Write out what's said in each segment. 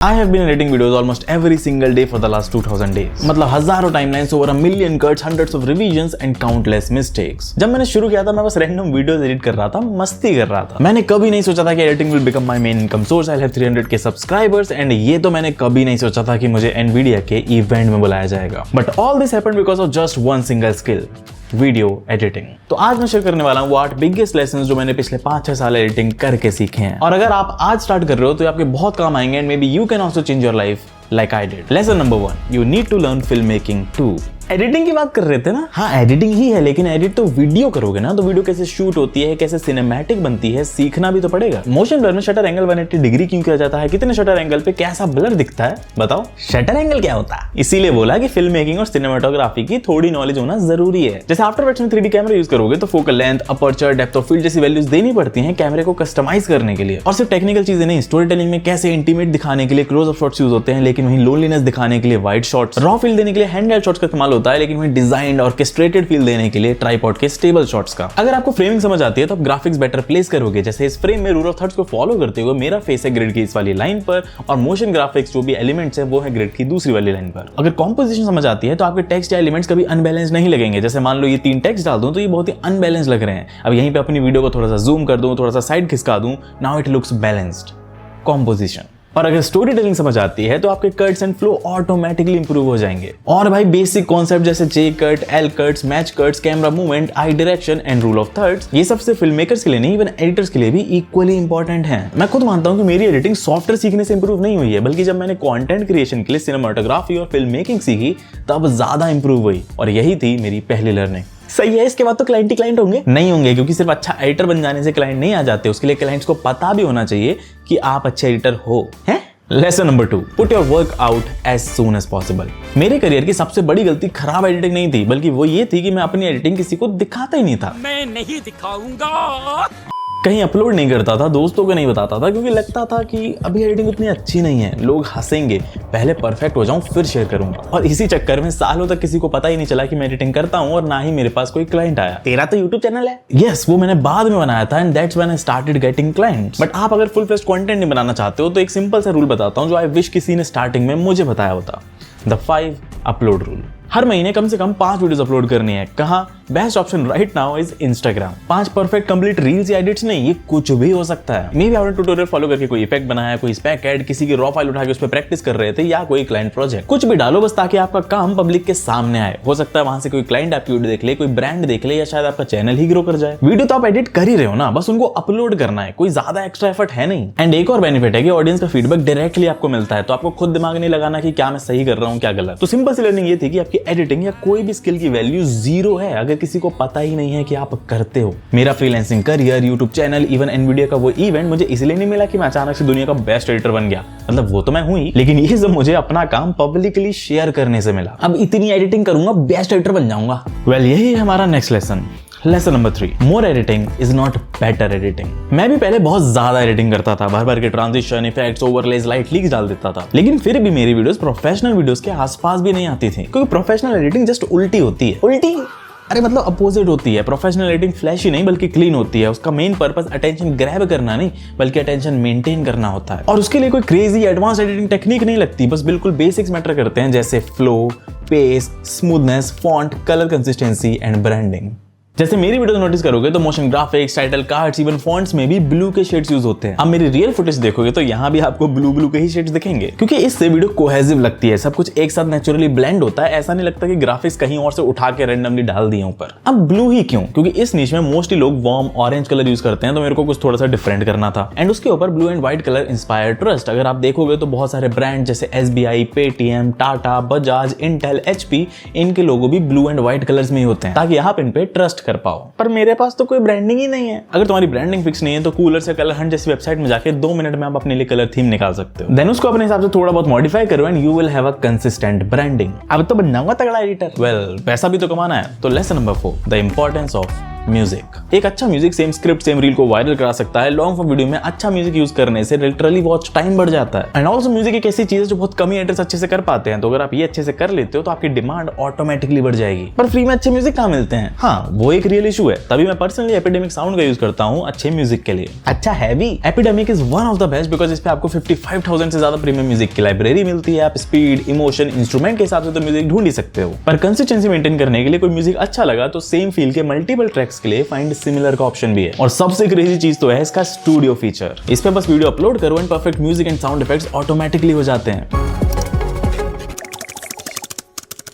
I have been editing videos almost every single day for the last 2000 days. मतलब हजारों timelines, over a million cuts, hundreds of revisions and countless mistakes. जब मैंने शुरू किया था मैं बस रैंडम वीडियोस एडिट कर रहा था, मस्ती कर रहा था। मैंने कभी नहीं सोचा था कि editing will become my main income source. I'll have 300k subscribers and ये तो मैंने कभी नहीं सोचा था कि मुझे Nvidia के इवेंट में बुलाया जाएगा। But all this happened because of just one single skill. Video editing. तो आज मैं शेयर करने वाला हूँ वो 8 बिगेस्ट लेसन्स जो मैंने पिछले 5-6 साल एडिटिंग करके सीखे हैं। और अगर आप आज स्टार्ट कर रहे हो तो ये आपके बहुत काम आएंगे and may be you can also change your life like I did. Lesson number 1, you need to learn filmmaking too. Editing की बात कर रहे थे ना? हाँ, एडिटिंग ही है, लेकिन एडिट तो वीडियो करोगे ना, तो वीडियो कैसे शूट होती है, कैसे सिनेमैटिक बनती है, सीखना भी तो पड़ेगा। मोशन ब्लर में शटर एंगल 180 डिग्री क्यों किया जाता है, कितने शटर एंगल पे कैसा ब्लर दिखता है, बताओ। शटर एंगल क्या होता है? इसीलिए बोला कि फिल्म मेकिंग और सिनेमाटोग्राफी की थोड़ी नॉलेज होना जरूरी है। जैसे आफ्टर इफेक्ट्स में 3D कैमरा यूज करोगे तो focal length, aperture, depth of field जैसी वैल्यूज देनी पड़ती हैं कैमरे को कस्टमाइज करने के लिए। और सिर्फ टेक्निकल चीजें नहीं, स्टोरी टेलिंग में कैसे इंटीमेट दिखाने के लिए क्लोज अप शॉट्स यूज होते हैं, लेकिन वहीं लोनलीनेस दिखाने के लिए वाइड शॉट्स, रॉ फील देने के लिए हैंड हेल्ड शॉट्स का इस्तेमाल होता है, लेकिन वहीं डिजाइन ऑर्केस्ट्रेटेड फील देने के लिए ट्राइपॉड के स्टेबल शॉट्स का। अगर आपको फ्रेमिंग समझ आती है तो आप ग्राफिक्स बेटर प्लेस करोगे। जैसे इस फ्रेम में रूल ऑफ थर्ड्स को फॉलो करते हुए मेरा फेस है ग्रिड की इस वाली लाइन पर और मोशन ग्राफिक्स जो भी एलिमेंट्स है वो है ग्रिड की दूसरी वाली लाइन पर। अगर कॉम्पोजिशन समझ आती है तो आपके टेक्स्ट या एलिमेंट्स कभी अनबैलेंस नहीं लगेंगे। जैसे मान लो ये 3 टेक्स्ट डाल दूं तो ये बहुत ही अनबैलेंस लग रहे हैं। अब यहीं पे अपनी वीडियो को थोड़ा सा जूम कर दूं, थोड़ा सा साइड खिसका दूं, now it looks balanced. Composition. और अगर स्टोरी टेलिंग समझ आती है तो आपके cuts and flow automatically improve हो जाएंगे। और भाई बेसिक कॉन्सेप्ट जैसे J cut, L cuts, match cuts, camera movement, eye direction and rule of thirds, ये सब सिर्फ फिल्म मेकर्स के लिए नहीं, इवन एडिटर्स के लिए भी इक्वली इंपॉर्टेंट है। मैं खुद मानता हूं कि मेरी एडिटिंग सॉफ्टवेयर सीखने से इंप्रूव नहीं हुई है, बल्कि जब मैंने कंटेंट क्रिएशन के लिए सिनेमाटोग्राफी और फिल्म मेकिंग सीखी तब ज्यादा इंप्रूव हुई। और यही थी मेरी पहली लर्निंग। सही है, इसके बाद तो क्लाइंट ही क्लाइंट होंगे? नहीं होंगे, क्योंकि सिर्फ अच्छा एडिटर बन जाने से क्लाइंट नहीं आ जाते। उसके लिए क्लाइंट्स को पता भी होना चाहिए कि आप अच्छे एडिटर हो। हैं? Lesson number 2, put your work out as soon as possible. मेरे करियर की सबसे बड़ी गलती खराब एडिटिंग नहीं थी, बल्कि वो ये थी कि मैं अपनी एडिटिंग किसी को दिखाता ही नहीं था। मैं नहीं दिखाऊंगा। कहीं अपलोड नहीं करता था, दोस्तों को नहीं बताता था, क्योंकि लगता था कि अभी एडिटिंग उतनी अच्छी नहीं है, लोग हंसेंगे, पहले परफेक्ट हो जाऊं फिर शेयर करूंगा। और इसी चक्कर में सालों तक किसी को पता ही नहीं चला कि मैं एडिटिंग करता हूं और ना ही मेरे पास कोई क्लाइंट आया। तेरा तो यूट्यूब चैनल है? यस, वो मैंने बाद में बनाया था and that's when I started getting clients. But आप अगर फुल फ्लेज्ड कंटेंट नहीं बनाना चाहते हो तो एक सिंपल सा रूल बताता हूं जो आई विश किसी ने स्टार्टिंग में मुझे बताया होता। The 5 upload rule. हर महीने कम से कम 5 वीडियोस अपलोड करनी है। कहां? Best option right now is Instagram. 5 perfect complete reels या एडिट्स नहीं, ये कुछ भी हो सकता है। मे बी आपने ट्यूटोरियल फॉलो करके कोई इफेक्ट बनाया, कोई स्पेक ऐड, किसी की रॉ फाइल उठा के उस पर प्रैक्टिस कर रहे थे, या कोई क्लाइंट प्रोजेक्ट। कुछ भी डालो बस ताकि आपका काम पब्लिक के सामने आए। हो सकता है वहां से कोई क्लाइंट आपकी वीडियो देख ले, कोई ब्रांड देख ले, या शायद आपका चैनल ही ग्रो कर जाए। वीडियो तो आप एडिट कर ही रहे हो ना, बस उनको अपलोड करना है, कोई ज्यादा एक्स्ट्रा एफर्ट है नहीं। एंड एक और बेनिफिट है कि ऑडियंस का फीडबैक डायरेक्टली आपको मिलता है, तो आपको खुद दिमाग नहीं लगाना कि क्या मैं सही कर रहा हूँ क्या गलत। तो सिंपल सी लर्निंग ये थी कि आपकी एडिटिंग या कोई भी स्किल की वैल्यू 0 है अगर किसी को पता ही नहीं है कि आप करते हो। मेरा freelancing career, YouTube channel, even Nvidia का वो इवेंट मुझे इसलिए नहीं मिला कि मैं अचानक से दुनिया का बेस्ट एडिटर बन गया, मतलब वो तो मैं हूं ही, लेकिन ये सब मुझे अपना काम पब्लिकली शेयर करने से मिला। अब इतनी एडिटिंग करूंगा, बेस्ट एडिटर बन जाऊंगा। वेल, यही है हमारा next lesson. Lesson number 3, more editing is not better editing. मैं भी पहले बहुत ज्यादा एडिटिंग करता था, भर भर के transition, effects, overlays, light leaks डाल देता था, लेकिन फिर भी मेरी वीडियोस प्रोफेशनल वीडियोस के आसपास भी नहीं आती थी, क्योंकि प्रोफेशनल एडिटिंग जस्ट उल्टी होती है। उल्टी? अरे मतलब अपोजिट होती है। प्रोफेशनल एडिटिंग फ्लैशी नहीं बल्कि क्लीन होती है। उसका मेन पर्पस अटेंशन ग्रैब करना नहीं, बल्कि अटेंशन मेंटेन करना होता है। और उसके लिए कोई क्रेजी एडवांस एडिटिंग टेक्निक नहीं लगती, बस बिल्कुल बेसिक्स मैटर करते हैं, जैसे flow, pace, smoothness, font, colour consistency and branding. जैसे मेरी वीडियो नोटिस करोगे तो motion graphics, title cards, even fonts में भी ब्लू के शेड्स यूज होते हैं। अब मेरी रियल फुटेज देखोगे तो यहाँ भी आपको ब्लू के ही शेड्स दिखेंगे, क्योंकि इससे वीडियो कोहेसिव लगती है, सब कुछ एक साथ नेचुरली ब्लेंड होता है। ऐसा नहीं लगता कि ग्राफिक्स कहीं और से उठा के रैंडमली डाल दिए ऊपर। अब ब्लू ही क्यों? क्योंकि इस नीच में मोस्टली लोग वार्म ऑरेंज कलर यूज करते हैं, तो मेरे को कुछ थोड़ा सा डिफरेंट करना था। एंड उसके ऊपर blue and white colour inspired trust. अगर आप देखोगे तो बहुत सारे ब्रांड जैसे SBI, Paytm, Tata, Bajaj, Intel, HP, इनके लोगो भी ब्लू एंड व्हाइट कलर्स में ही होते हैं, ताकि आप इन पे ट्रस्ट कर पाओ। पर मेरे पास तो कोई ब्रांडिंग ही नहीं है। अगर तुम्हारी ब्रांडिंग फिक्स नहीं है तो कूलर से कलर हंट जैसी वेबसाइट में जाके 2 मिनट में आप अपने लिए कलर थीम निकाल सकते हो। देन उसको अपने हिसाब से थोड़ा बहुत मॉडिफाई करो and you will have a consistent branding. अब तो बन जाऊंगा तगड़ा एडिटर। वेल, पैसा भी तो कमाना है। तो lesson number 4, the importance of music. एक अच्छा music same script same reel को वायरल करा सकता है। लॉन्ग फॉर्म वीडियो में अच्छा म्यूजिक यूज करने से लिटरली वॉच टाइम बढ़ जाता है। एंड ऑल्सो म्यूजिक एक ऐसी चीज है जो बहुत कम एडिटर्स अच्छे से कर पाते हैं, तो अगर आप ये अच्छे से कर लेते हो तो आपकी डिमांड ऑटोमेटिकली बढ़ जाएगी। पर फ्री में अच्छे म्यूजिक कहाँ मिलते हैं? हाँ, वो एक रियल इशू है। तभी मैं पर्सनली एपिडेमिक साउंड का यूज करता हूँ अच्छे म्यूजिक के लिए। अच्छा है भी, epidemic is one of the best because इस पे आपको 55,000 से ज्यादा प्रीमियम म्यूजिक की लाइब्रेरी मिलती है। आप स्पीड, इमोशन, इंस्ट्रूमेंट के हिसाब से तो म्यूजिक ढूंढ ही सकते हो। पर कंसिस्टेंसी मेंटेन करने के लिए कोई म्यूजिक अच्छा लगा तो सेम फील के मल्टीपल ट्रैक्स के लिए फाइंड सिमिलर का ऑप्शन भी है। और सबसे क्रेजी चीज तो है इसका स्टूडियो फीचर। इस पे बस वीडियो अपलोड करो and perfect music and sound effects automatically हो जाते हैं।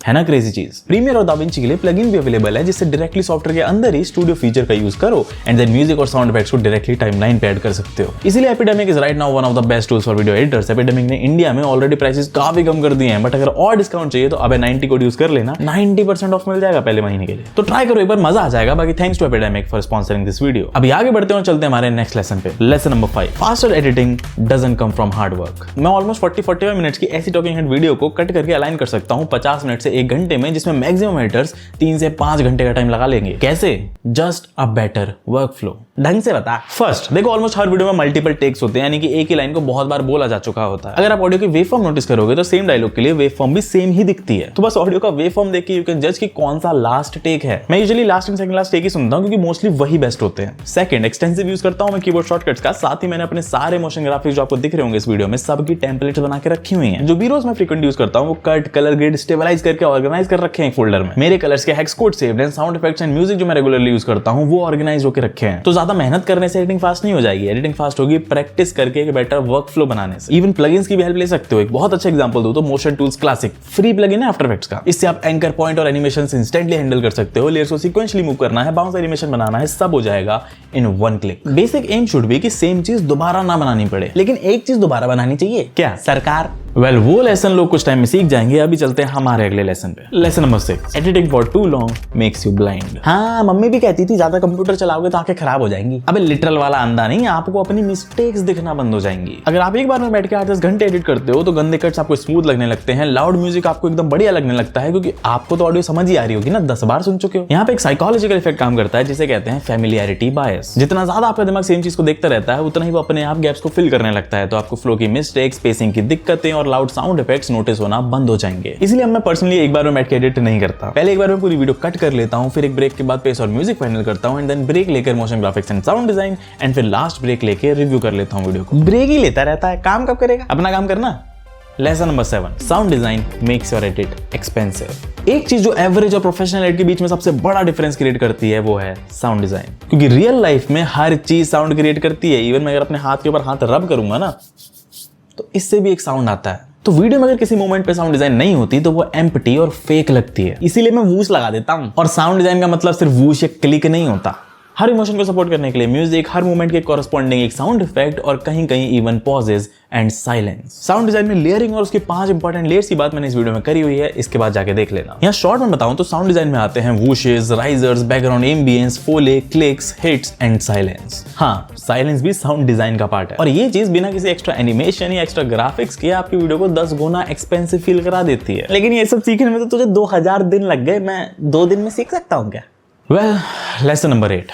है ना क्रेजी चीज। प्रीमियर और दाविंची के लिए प्लगइन भी अवेलेबल है जिससे डायरेक्टली सॉफ्टवेयर के अंदर ही स्टूडियो फीचर का यूज करो एंड देन म्यूजिक और साउंड इफेक्ट्स को डायरेक्टली टाइमलाइन पे ऐड कर सकते हो। इसीलिए epidemic is right now one of the best tools for video editors. Epidemic ने इंडिया में ऑलरेडी प्राइसेस काफी कम कर दिए हैं, बट अगर और डिस्काउंट चाहिए तो अबे 90 कोड यूज कर लेना, 90% ऑफ मिल जाएगा पहले महीने के लिए। तो ट्राई करो एक बार, मजा आ जाएगा। बाकी thanks to Epidemic for sponsoring this video. अभी आगे बढ़ते हैं और चलते हैं हमारे नेक्स्ट लेसन पे। Lesson number 5, faster editing doesn't come from hard work. मैं ऑलमोस्ट 40-45 मिनट्स की ऐसी टॉकिंग हेड वीडियो को कट करके अलाइन कर सकता हूँ 50 मिनट से 1 घंटे में, जिसमें मैक्सिमम एडिटर्स 3 से 5 घंटे का टाइम लगा लेंगे। कैसे? Just a better work flow. ढंग से बता। फर्स्ट देखो, ऑलमोस्ट हर वीडियो में मल्टीपल टेक्स होते हैं, यानी कि एक ही लाइन को बहुत बार बोला जा चुका होता है। अगर आप ऑडियो की वेवफॉर्म नोटिस करोगे तो सेम डायलॉग के लिए वेवफॉर्म भी सेम ही दिखती है। तो बस ऑडियो का वेवफॉर्म देख के यू कैन जज कि कौन सा लास्ट टेक है। मैं usually last and second last take ही सुनता हूं क्योंकि मोस्टली वही बेस्ट होते हैं। सेकंड, एक्सटेंसिव यूज करता हूं मैं कीबोर्ड शॉर्टकट्स का। साथ ही मैंने अपने सारे मोशन ग्राफिक्स जो आपको दिख रहे होंगे इस वीडियो में, सबकी टेम्पलेट्स बना के रखी हुई हैं। जो बीरोज मैं फ्रीक्वेंट यूज करता हूं वो कट, कलर ग्रेड, स्टेबलाइज करके ऑर्गेनाइज कर रखे हैं एक फोल्डर में। मेरे कलर्स के hex code saved and sound effects and music जो मैं रेगुलरली यूज करता हूं वो ऑर्गेनाइज होकर रखे हैं। तो ज्यादा मेहनत करने से एडिटिंग फास्ट नहीं हो जाएगी। एडिटिंग फास्ट होगी प्रैक्टिस करके एक बेटर वर्क फ्लो बनाने से। इवन प्लगइन्स की भी हेल्प ले सकते हो। एक बहुत अच्छा एग्जांपल दूं तो motion tools classic free plugin है आफ्टर इफेक्ट्स का। इससे आप एंकर पॉइंट और एनिमेशंस इंस्टेंटली हैंडल कर सकते हो। लेयर्स को सीक्वेंशियली मूव करना है, बाउंस एनिमेशन बनाना है, सब हो जाएगा in one click. Basic aim should be कि सेम चीज दोबारा ना बनानी पड़े, लेकिन एक चीज दोबारा बनानी चाहिए। क्या सरकार? वेल, वो लेसन लोग कुछ टाइम में सीख जाएंगे। अभी चलते हैं हमारे अगले लेसन पे। Lesson number 6, editing for too long makes you blind. हाँ, मम्मी भी कहती थी ज्यादा कंप्यूटर चलाओगे तो आंखें खराब हो जाएंगी। अबे लिटरल वाला अंधा नहीं, आपको अपनी मिस्टेक्स दिखना बंद हो जाएंगी। अगर आप एक बार में बैठ के 8-10 घंटे एडिट करते हो तो गंदे कट्स आपको स्मूथ लगने लगते हैं, लाउड म्यूजिक आपको एकदम बढ़िया लगने लगता है, क्योंकि आपको तो ऑडियो समझ ही आ रही होगी ना, 10 बार सुन चुके हो। यहाँ पे एक साइकोलॉजिकल इफेक्ट काम करता है जिसे कहते हैं फैमिलियरिटी बायस। जितना ज्यादा आपका दिमाग सेम चीज को देखता रहता है उतना ही वो अपने आप गैप्स को फिल करने लगता है। तो आपको फ्लो की मिस्टेक्स, स्पेसिंग की दिक्कतें और लाउड साउंड इफेक्ट्स नोटिस होना बंद हो जाएंगे। इसलिए मैं पर्सनली एक बार में बैठ के एडिट नहीं करता। पहले एक बार में पूरी वीडियो कट कर लेता हूं, फिर एक ब्रेक के बाद पेस और म्यूजिक फाइनल करता हूं एंड देन ब्रेक लेकर motion graphics and sound design and फिर लास्ट ब्रेक लेके रिव्यू कर लेता हूं वीडियो को। ब्रेक ही लेता रहता है, काम कब करेगा? अपना काम करना। Lesson number 7, sound design makes your edit expensive. एक चीज जो एवरेज और प्रोफेशनल एडिट के बीच में सबसे बड़ा डिफरेंस क्रिएट करती है वो है साउंड डिजाइन। क्योंकि रियल लाइफ में हर चीज साउंड क्रिएट करती है। इवन मैं अगर अपने हाथ के ऊपर हाथ रब करूंगा ना तो इससे भी एक साउंड आता है। तो वीडियो में अगर किसी मोमेंट पे साउंड डिजाइन नहीं होती तो वो एम्प्टी और फेक लगती है। इसीलिए मैं वूश लगा देता हूं। और साउंड डिजाइन का मतलब सिर्फ वूश या क्लिक नहीं होता। हर इमोशन को सपोर्ट करने के लिए म्यूजिक, हर मूवमेंट के कॉरस्पॉन्डिंग एक साउंड इफेक्ट और कहीं कहीं even pauses and silence. Sound design में लेयरिंग और उसकी 5 इंपॉर्टेंट लेयर्स की बात मैंने इस वीडियो में करी हुई है, इसके बाद जाके देख लेना। यहाँ शॉर्ट में बताऊं तो साउंड डिजाइन में आते हैं whooshes, risers, background ambience, foley, clicks, hits and silence. हाँ, साइलेंस भी साउंड डिजाइन का पार्ट है और ये चीज बिना किसी एक्स्ट्रा एनिमेशन या एक्स्ट्रा ग्राफिक्स के आपकी वीडियो को 10 गुना एक्सपेंसिव फील करा देती है। लेकिन ये सब सीखने में तो तुझे 2000 दिन लग गए, मैं 2 दिन में सीख सकता हूँ क्या? Well, lesson number 8,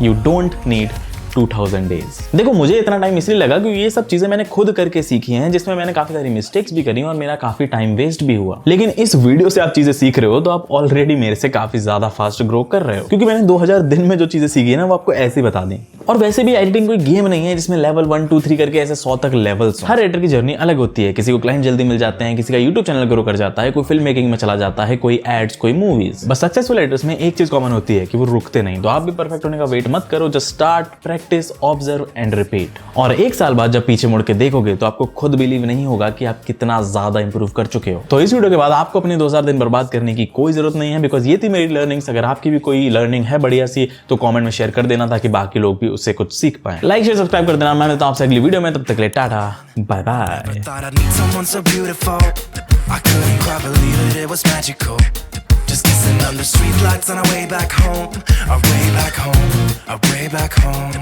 you don't need 2000 days। देखो, मुझे इतना टाइम इसलिए लगा क्योंकि ये सब चीजें मैंने खुद करके सीखी हैं, जिसमें मैंने काफी सारी मिस्टेक्स भी करी और मेरा काफी टाइम वेस्ट भी हुआ। लेकिन इस वीडियो से आप चीजें सीख रहे हो तो आप ऑलरेडी मेरे से काफी ज्यादा फास्ट ग्रो कर रहे हो, क्योंकि मैंने 2000 दिन में जो चीजें सीखी है ना वो आपको ऐसे बता दी। और वैसे भी एडिटिंग कोई गेम नहीं है जिसमें लेवल 1, 2, 3 करके ऐसे 100 तक लेवल्स। हर एडिटर की जर्नी अलग होती है। किसी को क्लाइंट जल्दी मिल जाते हैं, किसी का यूट्यूब चैनल ग्रो कर जाता है, कोई फिल्म मेकिंग में चला जाता है, कोई एड्स, कोई मूवीज। बस सक्सेसफुल एडिटर्स में एक चीज कॉमन होती है कि वो रुकते नहीं। तो आप भी परफेक्ट होने का वेट मत करो, just start, practice, observe and repeat. और 1 साल बाद जब पीछे मुड़ के देखोगे तो आपको खुद बिलीव नहीं होगा कि आप कितना ज्यादा इंप्रूव कर चुके हो। तो इस वीडियो के बाद आपको अपने 2000 दिन बर्बाद करने की कोई जरूरत नहीं है, बिकॉज ये थी मेरी लर्निंग्स। अगर आपकी भी कोई लर्निंग है बढ़िया सी तो कमेंट में शेयर कर देना ताकि बाकी लोग भी उससे कुछ सीख पाए। लाइक, शेयर, सब्सक्राइब कर देना। मैं मिलता हूं आपसे अगली वीडियो में, तब तक के लिए tata, bye bye. Just kissing under street lights on our way back home, our way back home, our way back home.